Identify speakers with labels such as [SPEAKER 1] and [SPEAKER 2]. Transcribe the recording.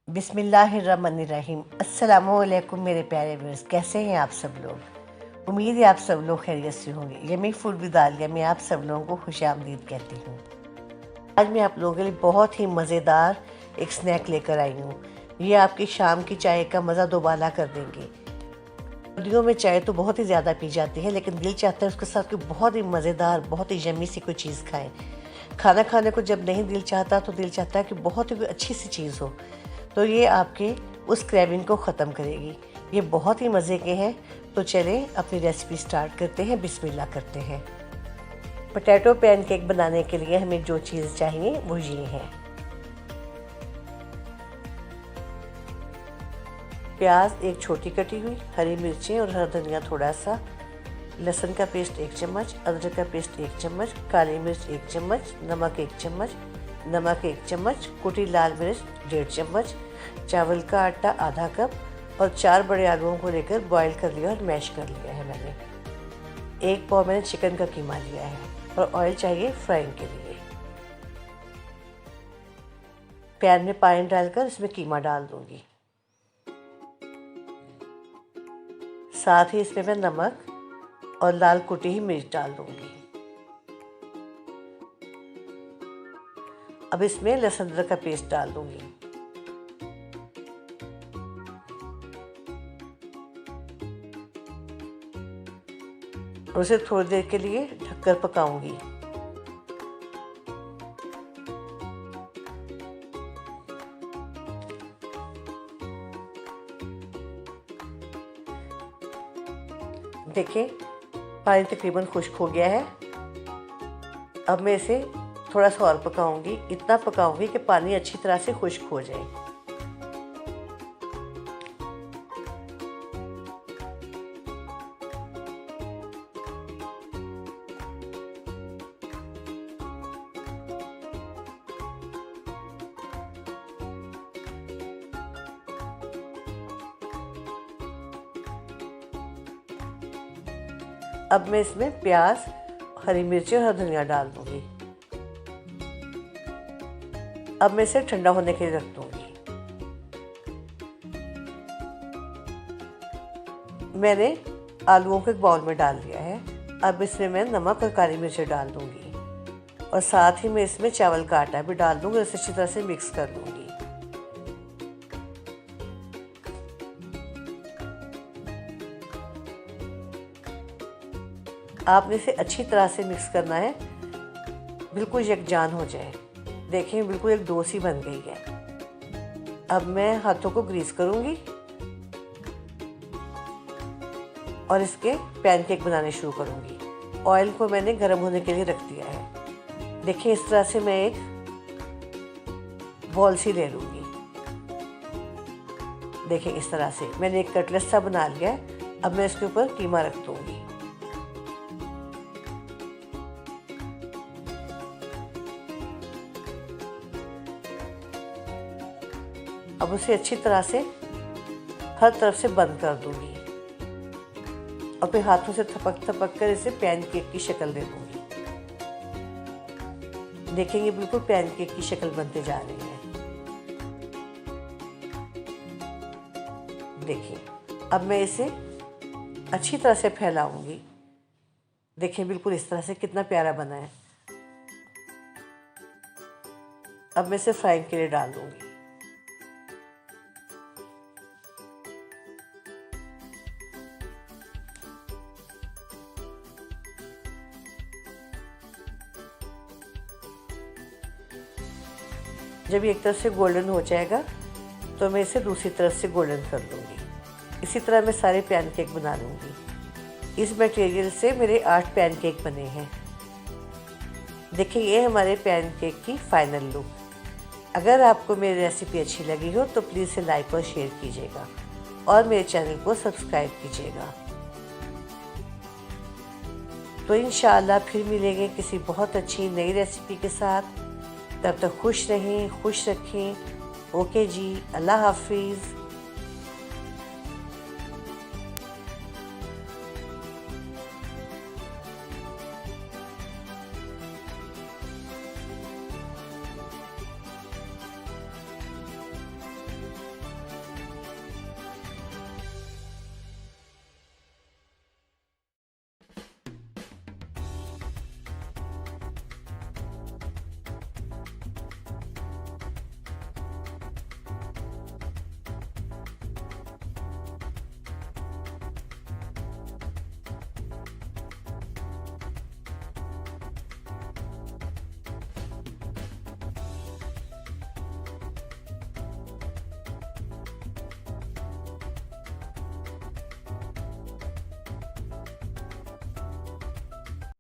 [SPEAKER 1] बिस्मिल्लाहिर्रहमानिर्रहीम। अस्सलामुअलैकुम मेरे प्यारे व्यूअर्स, कैसे हैं आप सब लोग। उम्मीद है आप सब लोग खैरियत से होंगे। यमी फूड विद आलिया में आप सब लोगों को खुशामदीद कहती हूँ। आज मैं आप लोगों के लिए बहुत ही मज़ेदार एक स्नैक लेकर आई हूँ। ये आपकी शाम की चाय का मज़ा दोबारा कर देंगे। सर्दियों में चाय तो बहुत ही ज़्यादा पी जाती है, लेकिन दिल चाहता है उसके साथ कोई बहुत ही मज़ेदार, बहुत ही यम्मी सी कोई चीज़ खाएं। खाना खाने को जब नहीं दिल चाहता तो दिल चाहता है कि बहुत ही कोई अच्छी सी चीज़ हो, तो ये आपके उस क्रेविंग को ख़त्म करेगी। ये बहुत ही मज़े के हैं। तो चलें अपनी रेसिपी स्टार्ट करते हैं, बिस्मिल्लाह करते हैं। पोटैटो पैनकेक बनाने के लिए हमें जो चीज़ चाहिए वो ये है। प्याज एक छोटी कटी हुई, हरी मिर्चें और हरा धनिया थोड़ा सा, लहसुन का पेस्ट 1 चम्मच, अदरक का पेस्ट 1 चम्मच, काली मिर्च 1 चम्मच, नमक 1 चम्मच, कुटी लाल मिर्च 1.5 चम्मच, चावल का आटा आधा कप और 4 बड़े आलूओं को लेकर बॉईल कर लिया और मैश कर लिया है मैंने। 1 पाव मैंने चिकन का कीमा लिया है और ऑयल चाहिए फ्राइंग के लिए। पैन में पानी डालकर इसमें कीमा डाल दूंगी। साथ ही इसमें मैं नमक और लाल कुटी हुई मिर्च डाल दूंगी। अब इसमें लहसुन अदरक का पेस्ट डाल दूंगी। और उसे थोड़ी देर के लिए ढककर पकाऊंगी। देखें, पानी तकरीबन खुश्क हो गया है। अब मैं इसे थोड़ा सा और पकाऊंगी। इतना पकाऊंगी कि पानी अच्छी तरह से खुश्क हो जाए। अब मैं इसमें प्याज, हरी मिर्ची और हरा धनिया डाल दूंगी। अब मैं इसे ठंडा होने के लिए रख दूंगी। मैंने आलूओं को एक बाउल में डाल दिया है। अब इसमें मैं नमक और काली मिर्ची डाल दूंगी और साथ ही मैं इसमें चावल का आटा भी डाल दूंगी और इसे अच्छी तरह से मिक्स कर दूंगी। आपने इसे अच्छी तरह से मिक्स करना है, बिल्कुल यकजान हो जाए। देखें, बिल्कुल एक डो सी बन गई है। अब मैं हाथों को ग्रीस करूंगी और इसके पैनकेक बनाने शुरू करूंगी। ऑयल को मैंने गर्म होने के लिए रख दिया है। देखिए, इस तरह से मैं एक बॉल सी ले लूँगी। देखिए, इस तरह से मैंने एक कटलेट सा बना लिया है। अब मैं इसके ऊपर कीमा रख दूँगी। अब उसे अच्छी तरह से हर तरफ से बंद कर दूंगी और फिर हाथों से थपक थपक कर इसे पैनकेक की शक्ल दे दूंगी। देखेंगे, बिल्कुल पैनकेक की शक्ल बनते जा रही है। देखिए, अब मैं इसे अच्छी तरह से फैलाऊंगी। देखिए, बिल्कुल इस तरह से कितना प्यारा बना है। अब मैं इसे फ्राइंग के लिए डाल दूंगी। जब ये एक तरफ से गोल्डन हो जाएगा तो मैं इसे दूसरी तरफ से गोल्डन कर लूँगी। इसी तरह मैं सारे पैनकेक बना लूँगी। इस मटेरियल से मेरे 8 पैनकेक बने हैं। देखिए, ये हमारे पैनकेक की फाइनल लुक। अगर आपको मेरी रेसिपी अच्छी लगी हो तो प्लीज़ इसे लाइक और शेयर कीजिएगा और मेरे चैनल को सब्सक्राइब कीजिएगा। तो इंशाअल्लाह फिर मिलेंगे किसी बहुत अच्छी नई रेसिपी के साथ। तब तक खुश रहें, खुश रखें। ओके जी, अल्लाह हाफिज़।